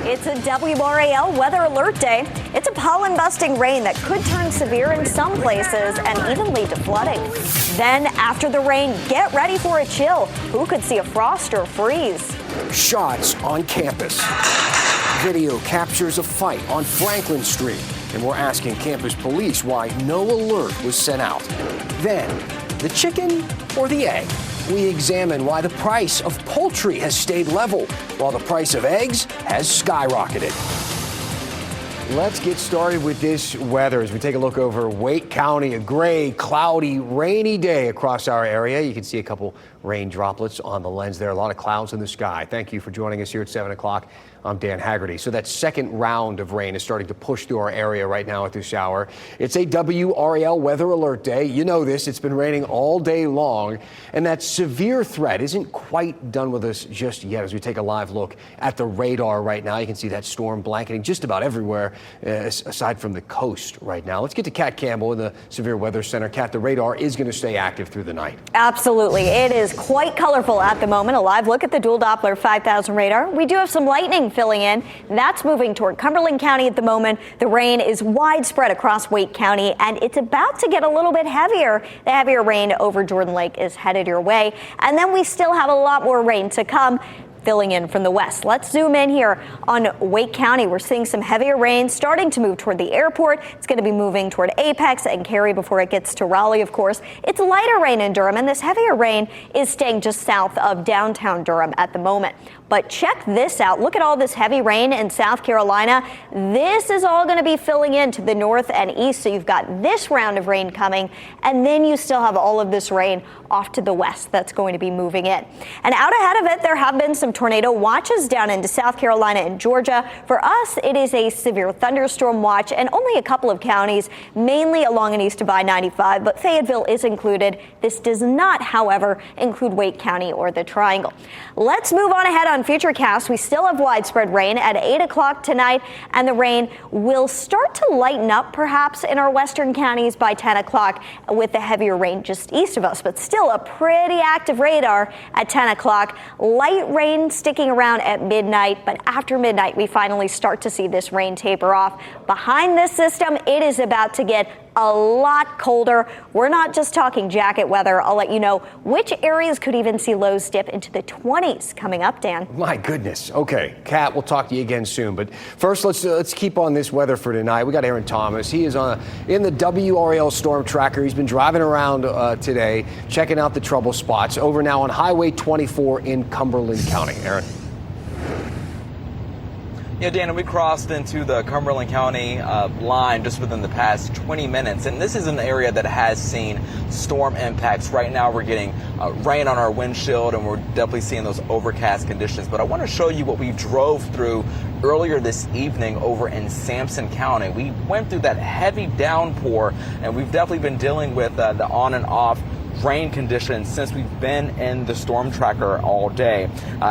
It's a WRAL weather alert day. It's a pollen-busting rain that could turn severe in some places and even lead to flooding. Then, after the rain, get ready for a chill. Who could see a frost or freeze? Shots on campus. Video captures a fight on Franklin Street. And we're asking campus police why no alert was sent out. Then, the chicken or the egg? We examine why the price of poultry has stayed level while the price of eggs has skyrocketed. Let's get started with this weather as we take a look over Wake County. A gray, cloudy, rainy day across our area. You can see a couple rain droplets on the lens there. A lot of clouds in the sky. Thank you for joining us here at 7 o'clock. I'm Dan Haggerty. So that second round of rain is starting to push through our area right now at this hour. It's a WRAL weather alert day. You know this. It's been raining all day long. And that severe threat isn't quite done with us just yet as we take a live look at the radar right now. You can see that storm blanketing just about everywhere aside from the coast right now. Let's get to Kat Campbell in the Severe Weather Center. Kat, the radar is going to stay active through the night. Absolutely. It is quite colorful at the moment. A live look at the dual Doppler 5000 radar. We do have some lightning filling in. That's moving toward Cumberland County at the moment. The rain is widespread across Wake County, and it's about to get a little bit heavier. The heavier rain over Jordan Lake is headed your way. And then we still have a lot more rain to come, filling in from the west. Let's zoom in here on Wake County. We're seeing some heavier rain starting to move toward the airport. It's going to be moving toward Apex and Cary before it gets to Raleigh, of course. It's lighter rain in Durham, and this heavier rain is staying just south of downtown Durham at the moment. But check this out. Look at all this heavy rain in South Carolina. This is all going to be filling in to the north and east. So you've got this round of rain coming, and then you still have all of this rain off to the west that's going to be moving in. And out ahead of it, there have been some tornado watches down into South Carolina and Georgia. For us, it is a severe thunderstorm watch and only a couple of counties, mainly along and east of I-95, but Fayetteville is included. This does not, however, include Wake County or the Triangle. Let's move on ahead on Futurecast. We still have widespread rain at 8 o'clock tonight, and the rain will start to lighten up perhaps in our western counties by 10 o'clock with the heavier rain just east of us, but still a pretty active radar at 10 o'clock. Light rain sticking around at midnight, but after midnight, we finally start to see this rain taper off. Behind this system, it is about to get a lot colder. We're not just talking jacket weather. I'll let you know which areas could even see lows dip into the 20s coming up, Dan. My goodness. Okay, Kat, we'll talk to you again soon. But first, let's keep on this weather for tonight. We got Aaron Thomas. He is in the WRAL storm tracker. He's been driving around today, checking out the trouble spots. Over now on Highway 24 in Cumberland County. Aaron. Yeah, Dan, we crossed into the Cumberland County line just within the past 20 minutes, and this is an area that has seen storm impacts. Right now we're getting rain on our windshield, and we're definitely seeing those overcast conditions. But I want to show you what we drove through earlier this evening over in Sampson County. We went through that heavy downpour, and we've definitely been dealing with the on and off rain conditions since we've been in the storm tracker all day.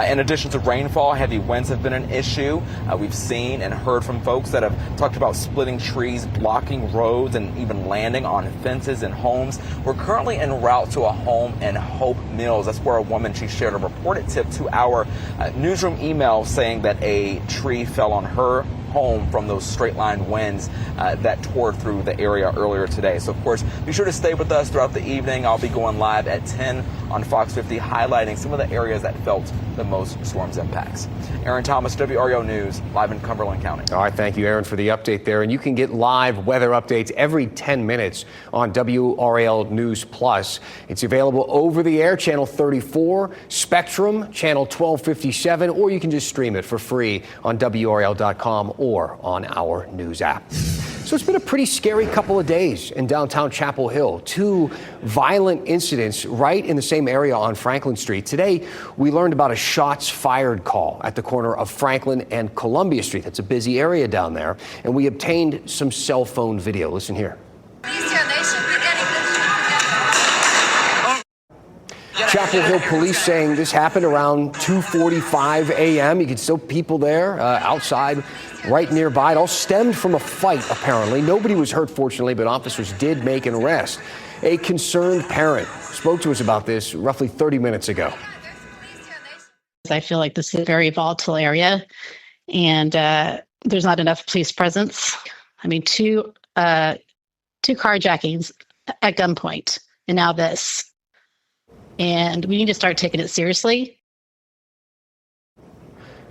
In addition to rainfall, heavy winds have been an issue. We've seen and heard from folks that have talked about splitting trees, blocking roads, and even landing on fences and homes. We're currently en route to a home in Hope Mills. That's where a woman, she shared a reported tip to our newsroom email saying that a tree fell on her home from those straight line winds that tore through the area earlier today. So, of course, be sure to stay with us throughout the evening. I'll be going live at 10 on Fox 50, highlighting some of the areas that felt the most storm's impacts. Aaron Thomas, WRAL News, live in Cumberland County. All right, thank you, Aaron, for the update there. And you can get live weather updates every 10 minutes on WRAL News Plus. It's available over the air, channel 34, Spectrum, channel 1257, or you can just stream it for free on WRAL.com or on our news app. So it's been a pretty scary couple of days in downtown Chapel Hill. Two violent incidents right in the same area on Franklin Street. Today, we learned about a shots fired call at the corner of Franklin and Columbia Street. That's a busy area down there. And we obtained some cell phone video. Listen here. Chapel Hill police saying this happened around 2:45 a.m. You can still people there outside right nearby. It all stemmed from a fight, apparently. Nobody was hurt, fortunately, but officers did make an arrest. A concerned parent spoke to us about this roughly 30 minutes ago. I feel like this is a very volatile area, and there's not enough police presence. I mean, two carjackings at gunpoint, and now this. And we need to start taking it seriously.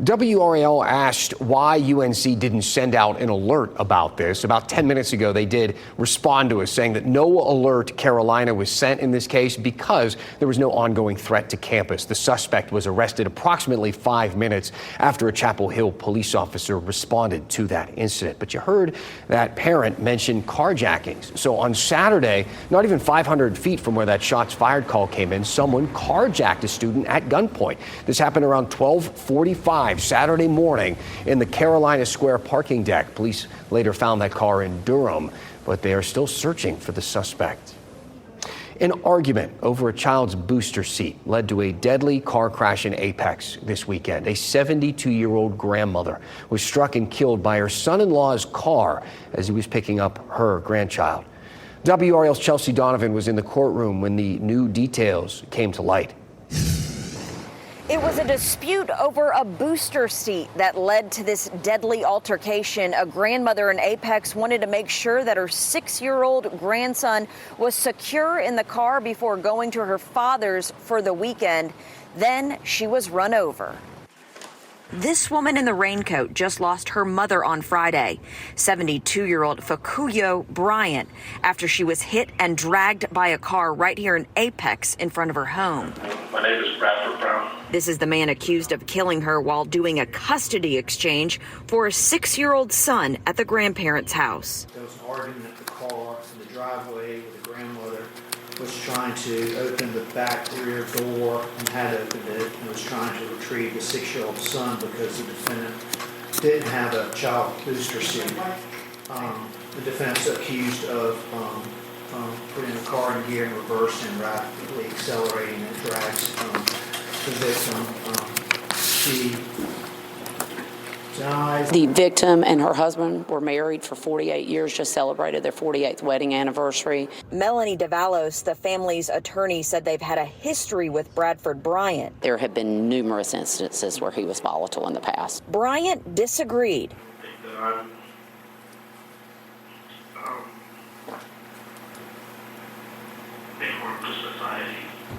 WRAL asked why UNC didn't send out an alert about this. About 10 minutes ago, they did respond to us saying that no alert Carolina was sent in this case because there was no ongoing threat to campus. The suspect was arrested approximately 5 minutes after a Chapel Hill police officer responded to that incident. But you heard that parent mention carjackings. So on Saturday, not even 500 feet from where that shots fired call came in, someone carjacked a student at gunpoint. This happened around 12:45 Saturday morning in the Carolina Square parking deck. Police later found that car in Durham, but they are still searching for the suspect. An argument over a child's booster seat led to a deadly car crash in Apex this weekend. A 72-year-old grandmother was struck and killed by her son-in-law's car as he was picking up her grandchild. WRAL's Chelsea Donovan was in the courtroom when the new details came to light. It was a dispute over a booster seat that led to this deadly altercation. A grandmother in Apex wanted to make sure that her 6-year-old grandson was secure in the car before going to her father's for the weekend. Then she was run over. This woman in the raincoat just lost her mother on Friday, 72-year-old Fakuyo Bryant, after she was hit and dragged by a car right here in Apex in front of her home. My name is Bradford Brown. This is the man accused of killing her while doing a custody exchange for a 6-year-old son at the grandparents' house. There was an argument at the car in the driveway where the grandmother was trying to open the back rear door and had opened it and was trying to retrieve the 6-year-old son because the defendant didn't have a child booster seat. The defendant's accused of putting the car in gear in reverse and rapidly accelerating and drags the victim. She died. The victim and her husband were married for 48 years, just celebrated their 48th wedding anniversary. Melanie Davalos, the family's attorney, said they've had a history with Bradford Bryant. There have been numerous instances where he was volatile in the past. Bryant disagreed.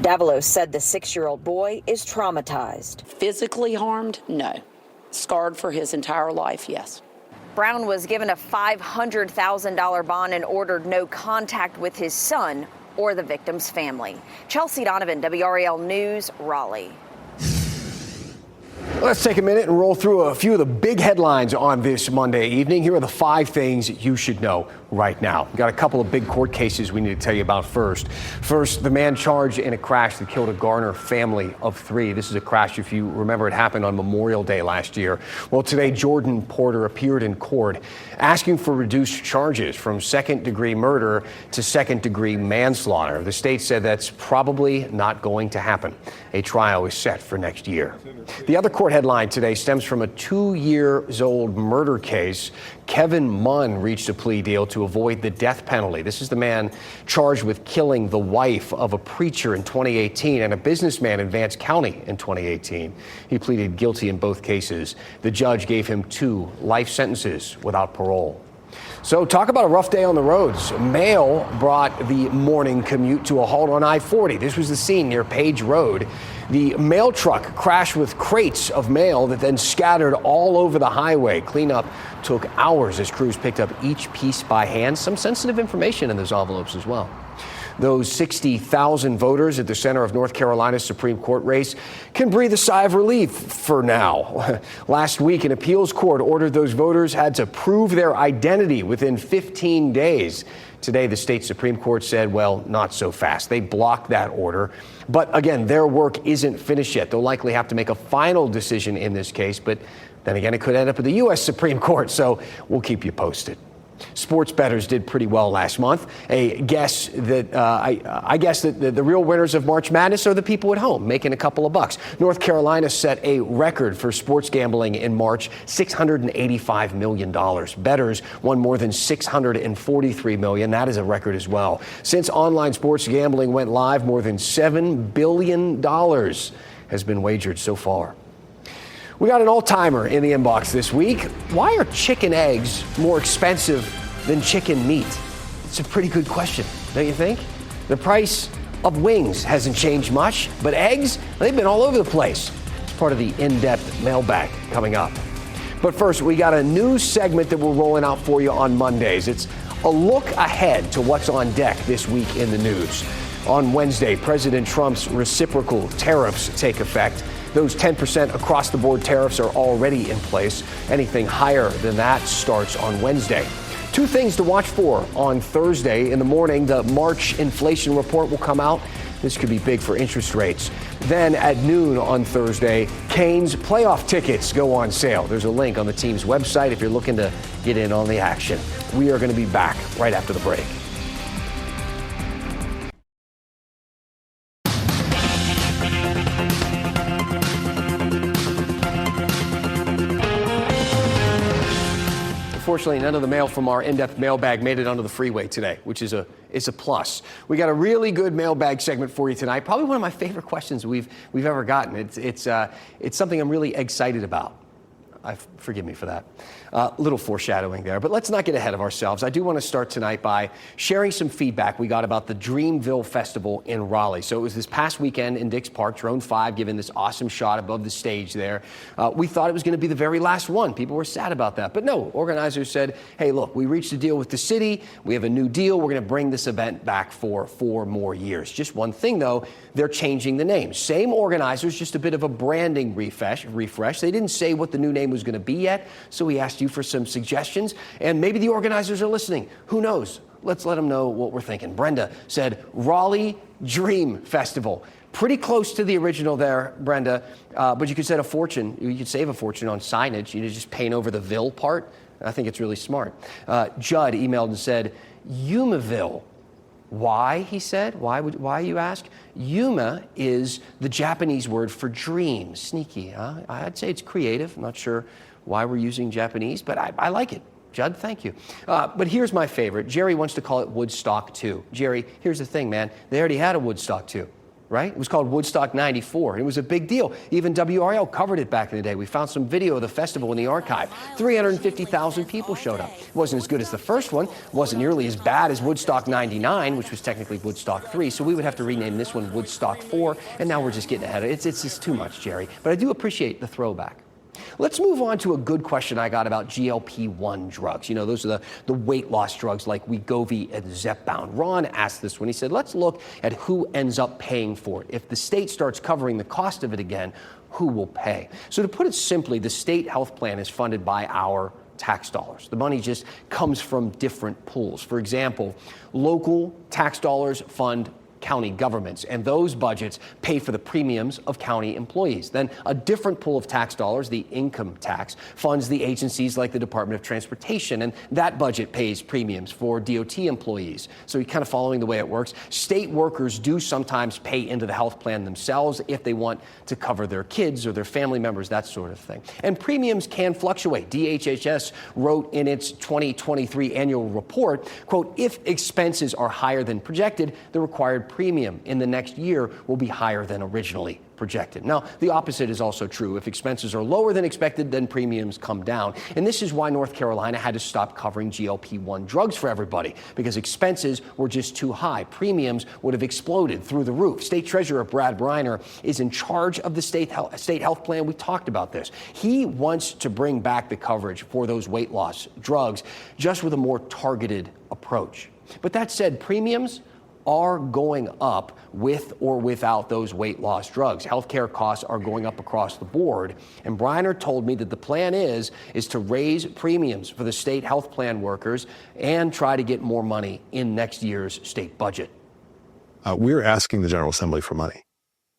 Davalos said the 6-year-old boy is traumatized. Physically harmed? No. Scarred for his entire life? Yes. Brown was given a $500,000 bond and ordered no contact with his son or the victim's family. Chelsea Donovan, WRAL News, Raleigh. Let's take a minute and roll through a few of the big headlines on this Monday evening. Here are the 5 things you should know right now. We've got a couple of big court cases we need to tell you about first. First, the man charged in a crash that killed a Garner family of 3. This is a crash, if you remember, it happened on Memorial Day last year. Well, today, Jordan Porter appeared in court asking for reduced charges from second-degree murder to second-degree manslaughter. The state said that's probably not going to happen. A trial is set for next year. The other court headline today stems from a 2-year-old murder case. Kevin Munn reached a plea deal to avoid the death penalty. This is the man charged with killing the wife of a preacher in 2018 and a businessman in Vance County in 2018. He pleaded guilty in both cases. The judge gave him 2 life sentences without parole. So talk about a rough day on the roads. Mail brought the morning commute to a halt on I-40. This was the scene near Page Road. The mail truck crashed with crates of mail that then scattered all over the highway. Cleanup took hours as crews picked up each piece by hand. Some sensitive information in those envelopes as well. Those 60,000 voters at the center of North Carolina's Supreme Court race can breathe a sigh of relief for now. Last week, an appeals court ordered those voters had to prove their identity within 15 days. Today, the state Supreme Court said, well, not so fast. They blocked that order. But again, their work isn't finished yet. They'll likely have to make a final decision in this case. But then again, it could end up at the U.S. Supreme Court. So we'll keep you posted. Sports bettors did pretty well last month. I guess that the real winners of March Madness are the people at home making a couple of bucks. North Carolina set a record for sports gambling in March, $685 million. Bettors won more than $643 million. That is a record as well. Since online sports gambling went live, more than $7 billion has been wagered so far. We got an all-timer in the inbox this week. Why are chicken eggs more expensive than chicken meat? It's a pretty good question, don't you think? The price of wings hasn't changed much, but eggs, they've been all over the place. It's part of the in-depth mailbag coming up. But first, we got a new segment that we're rolling out for you on Mondays. It's a look ahead to what's on deck this week in the news. On Wednesday, President Trump's reciprocal tariffs take effect. Those 10% across-the-board tariffs are already in place. Anything higher than that starts on Wednesday. Two things to watch for on Thursday. In the morning, the March inflation report will come out. This could be big for interest rates. Then at noon on Thursday, Canes playoff tickets go on sale. There's a link on the team's website if you're looking to get in on the action. We are going to be back right after the break. Unfortunately, none of the mail from our in-depth mailbag made it onto the freeway today, which is a plus. We got a really good mailbag segment for you tonight. Probably one of my favorite questions we've ever gotten. It's something I'm really excited about. Forgive me for that. Little foreshadowing there, but let's not get ahead of ourselves. I do want to start tonight by sharing some feedback we got about the Dreamville Festival in Raleigh. So it was this past weekend in Dix Park, Drone 5 giving this awesome shot above the stage there. We thought it was going to be the very last one. People were sad about that, but no, organizers said, hey, look, we reached a deal with the city. We have a new deal. We're going to bring this event back for 4 more years. Just one thing, though, they're changing the name. Same organizers, just a bit of a branding refresh. They didn't say what the new name was going to be yet, so we asked you for some suggestions, and maybe the organizers are listening. Who knows? Let's let them know what we're thinking. Brenda said Raleigh Dream Festival. Pretty close to the original there, Brenda, but you could save a fortune on signage. You just paint over the Ville part. I think it's really smart. Judd emailed and said, Yumaville. Why, he said? Why, you ask? Yuma is the Japanese word for dream. Sneaky, huh? I'd say it's creative. I'm not sure why we're using Japanese, but I like it. Judd, thank you. But here's my favorite. Jerry wants to call it Woodstock 2. Jerry, here's the thing, man. They already had a Woodstock 2. Right? It was called Woodstock 94. It was a big deal. Even WRAL covered it back in the day. We found some video of the festival in the archive. 350,000 people showed up. It wasn't as good as the first one. It wasn't nearly as bad as Woodstock 99, which was technically Woodstock 3. So we would have to rename this one Woodstock 4. And now we're just getting ahead of it. It's just too much, Jerry. But I do appreciate the throwback. Let's move on to a good question I got about GLP-1 drugs. You know, those are the weight loss drugs like Wegovy and Zepbound. Ron asked this one. He said, let's look at who ends up paying for it. If the state starts covering the cost of it again, who will pay? So to put it simply, the state health plan is funded by our tax dollars. The money just comes from different pools. For example, local tax dollars fund county governments, and those budgets pay for the premiums of county employees. Then a different pool of tax dollars, the income tax, funds the agencies like the Department of Transportation, and that budget pays premiums for DOT employees. So you're kind of following the way it works. State workers do sometimes pay into the health plan themselves if they want to cover their kids or their family members, that sort of thing. And premiums can fluctuate. DHHS wrote in its 2023 annual report, quote, if expenses are higher than projected, the required premium in the next year will be higher than originally projected. Now, the opposite is also true. If expenses are lower than expected, then premiums come down. And this is why North Carolina had to stop covering GLP-1 drugs for everybody, because expenses were just too high. Premiums would have exploded through the roof. State Treasurer Brad Briner is in charge of the state health plan. We talked about this. He wants to bring back the coverage for those weight loss drugs, just with a more targeted approach. But that said, premiums are going up with or without those weight loss drugs. Healthcare costs are going up across the board. And Briner told me that the plan is to raise premiums for the state health plan workers and try to get more money in next year's state budget. We're asking the General Assembly for money.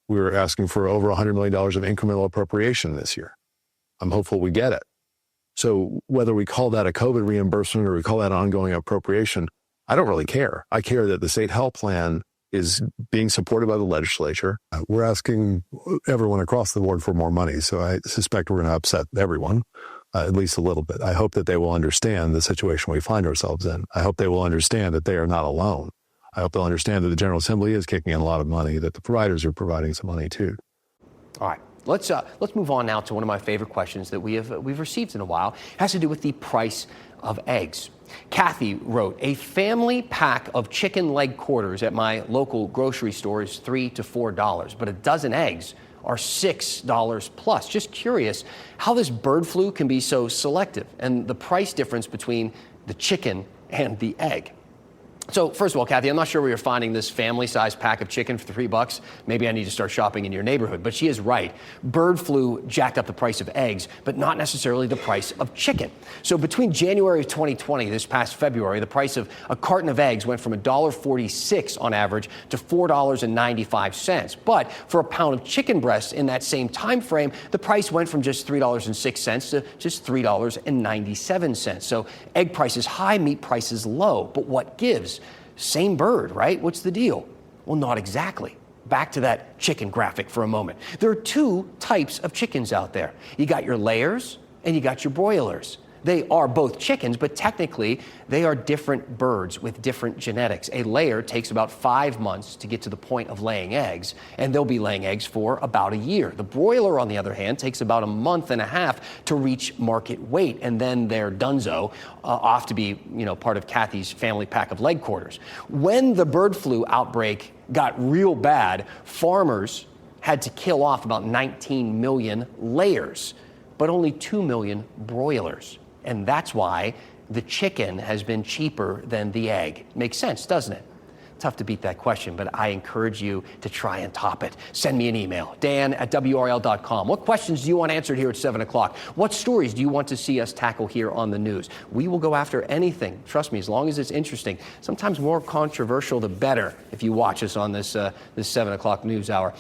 We're asking for over $100 million of incremental appropriation this year. I'm hopeful we get it. So whether we call that a COVID reimbursement or we call that ongoing appropriation, I don't really care. I care that the state health plan is being supported by the legislature. We're asking everyone across the board for more money, so I suspect we're going to upset everyone, at least a little bit. I hope that they will understand the situation we find ourselves in. I hope they will understand that they are not alone. I hope they'll understand that the General Assembly is kicking in a lot of money, that the providers are providing some money too. All right. Let's move on now to one of my favorite questions that we've received in a while. It has to do with the price of eggs. Kathy wrote, a family pack of chicken leg quarters at my local grocery store is $3 to $4, but a dozen eggs are $6 plus. Just curious how this bird flu can be so selective and the price difference between the chicken and the egg. So first of all, Kathy, I'm not sure where you're finding this family-sized pack of chicken for $3. Maybe I need to start shopping in your neighborhood. But she is right. Bird flu jacked up the price of eggs, but not necessarily the price of chicken. So between January of 2020, this past February, the price of a carton of eggs went from $1.46 on average to $4.95. But for a pound of chicken breasts in that same time frame, the price went from just $3.06 to just $3.97. So egg prices high, meat prices low. But what gives? Same bird, right? What's the deal? Well, not exactly. Back to that chicken graphic for a moment. There are two types of chickens out there. You got your layers and you got your broilers. They are both chickens, but technically they are different birds with different genetics. A layer takes about 5 months to get to the point of laying eggs, and they'll be laying eggs for about a year. The broiler, on the other hand, takes about a month and a half to reach market weight, and then they're donezo, off to be, part of Kathy's family pack of leg quarters. When the bird flu outbreak got real bad, farmers had to kill off about 19 million layers, but only 2 million broilers. And that's why the chicken has been cheaper than the egg. Makes sense, doesn't it? Tough to beat that question, but I encourage you to try and top it. Send me an email, dan@WRAL.com. What questions do you want answered here at 7 o'clock? What stories do you want to see us tackle here on the news? We will go after anything, trust me, as long as it's interesting. Sometimes more controversial, the better, if you watch us on this 7 o'clock news hour.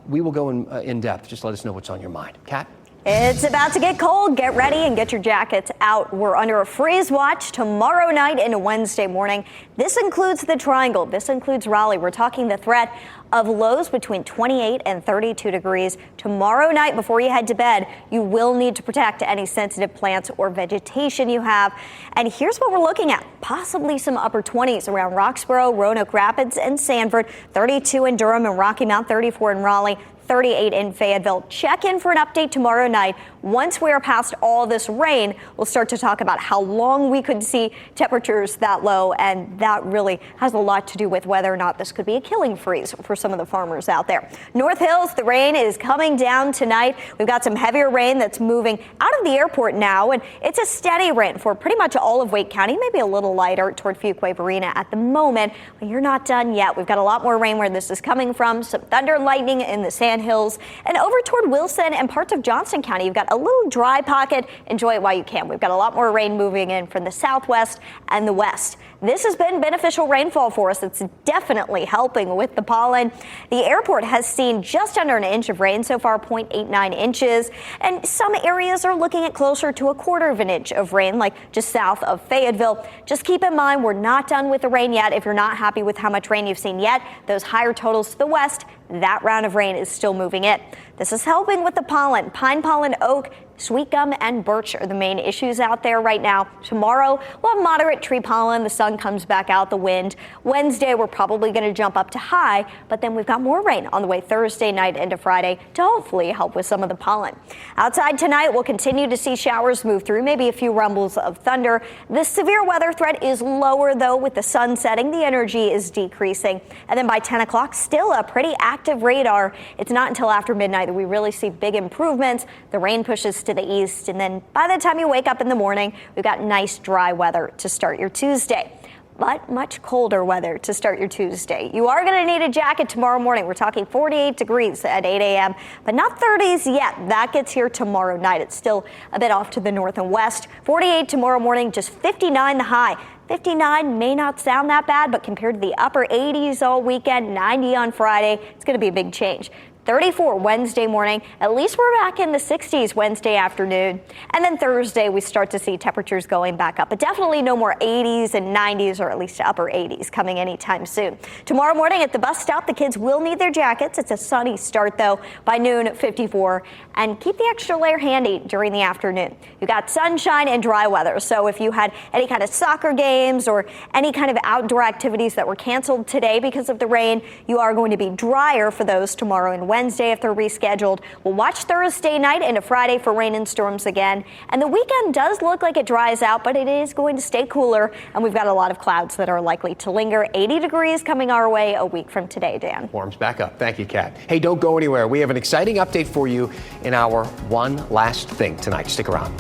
We will go in depth. Just let us know what's on your mind. Kat? It's about to get cold. Get ready and get your jackets out. We're under a freeze watch tomorrow night into Wednesday morning. This includes the Triangle. This includes Raleigh. We're talking the threat of lows between 28 and 32 degrees. Tomorrow night before you head to bed, you will need to protect any sensitive plants or vegetation you have. And here's what we're looking at. Possibly some upper 20s around Roxborough, Roanoke Rapids, and Sanford. 32 in Durham and Rocky Mount, 34 in Raleigh. 38 in Fayetteville. Check in for an update tomorrow night. Once we are past all this rain, we'll start to talk about how long we could see temperatures that low, and that really has a lot to do with whether or not this could be a killing freeze for some of the farmers out there. North Hills, the rain is coming down tonight. We've got some heavier rain that's moving out of the airport now, and it's a steady rain for pretty much all of Wake County, maybe a little lighter toward Fuquay-Varina at the moment. But you're not done yet. We've got a lot more rain where this is coming from, some thunder and lightning in the Sand Hills, and over toward Wilson and parts of Johnston County. You've got a little dry pocket. Enjoy it while you can. We've got a lot more rain moving in from the southwest and the west. This has been beneficial rainfall for us. It's definitely helping with the pollen. The airport has seen just under an inch of rain so far, 0.89 inches. And some areas are looking at closer to a quarter of an inch of rain, like just south of Fayetteville. Just keep in mind, we're not done with the rain yet. If you're not happy with how much rain you've seen yet, those higher totals to the west, that round of rain is still moving in. This is helping with the pollen. Pine pollen, oak, sweet gum, and birch are the main issues out there right now. Tomorrow, we'll have moderate tree pollen. The sun comes back out, the wind. Wednesday, we're probably going to jump up to high, but then we've got more rain on the way Thursday night into Friday to hopefully help with some of the pollen. Outside tonight, we'll continue to see showers move through, maybe a few rumbles of thunder. The severe weather threat is lower, though, with the sun setting. The energy is decreasing. And then by 10 o'clock, still a pretty active radar. It's not until after midnight that we really see big improvements. The rain pushes to the east, and then by the time you wake up in the morning, we've got nice dry weather to start your Tuesday. But much colder weather to start your Tuesday. You are going to need a jacket tomorrow morning. We're talking 48 degrees at 8 a.m., but not 30s yet. That gets here tomorrow night. It's still a bit off to the north and west. 48 tomorrow morning, just 59 the high. 59 may not sound that bad, but compared to the upper 80s all weekend, 90 on Friday, it's going to be a big change. 34 Wednesday morning. At least we're back in the 60s Wednesday afternoon. And then Thursday, we start to see temperatures going back up. But definitely no more 80s and 90s, or at least upper 80s coming anytime soon. Tomorrow morning at the bus stop, the kids will need their jackets. It's a sunny start, though. By noon, 54. And keep the extra layer handy during the afternoon. You got sunshine and dry weather. So if you had any kind of soccer games or any kind of outdoor activities that were canceled today because of the rain, you are going to be drier for those tomorrow and Wednesday if they're rescheduled. We'll watch Thursday night into Friday for rain and storms again. And the weekend does look like it dries out, but it is going to stay cooler. And we've got a lot of clouds that are likely to linger. 80 degrees coming our way a week from today, Dan. Warms back up. Thank you, Kat. Hey, don't go anywhere. We have an exciting update for you in our One Last Thing tonight. Stick around.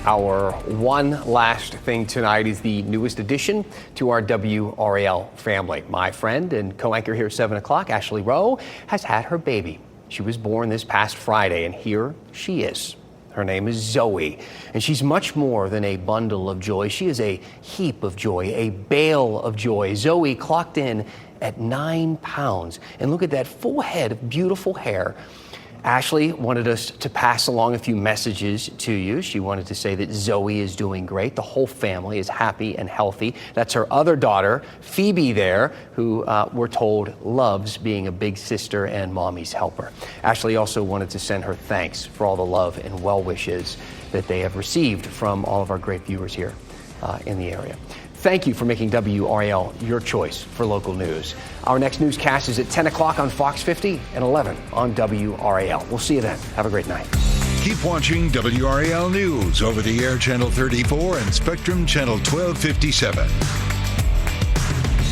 Our One Last Thing tonight is the newest addition to our WRAL family. My friend and co-anchor here at 7 o'clock, Ashley Rowe, has had her baby. She was born this past Friday, and here she is. Her name is Zoe, and she's much more than a bundle of joy. She is a heap of joy, a bale of joy. Zoe clocked in at 9 pounds, and look at that full head of beautiful hair. Ashley wanted us to pass along a few messages to you. She wanted to say that Zoe is doing great. The whole family is happy and healthy. That's her other daughter, Phoebe, there, who we're told loves being a big sister and mommy's helper. Ashley also wanted to send her thanks for all the love and well wishes that they have received from all of our great viewers here in the area. Thank you for making WRAL your choice for local news. Our next newscast is at 10 o'clock on Fox 50 and 11 on WRAL. We'll see you then. Have a great night. Keep watching WRAL News over the air Channel 34 and Spectrum Channel 1257.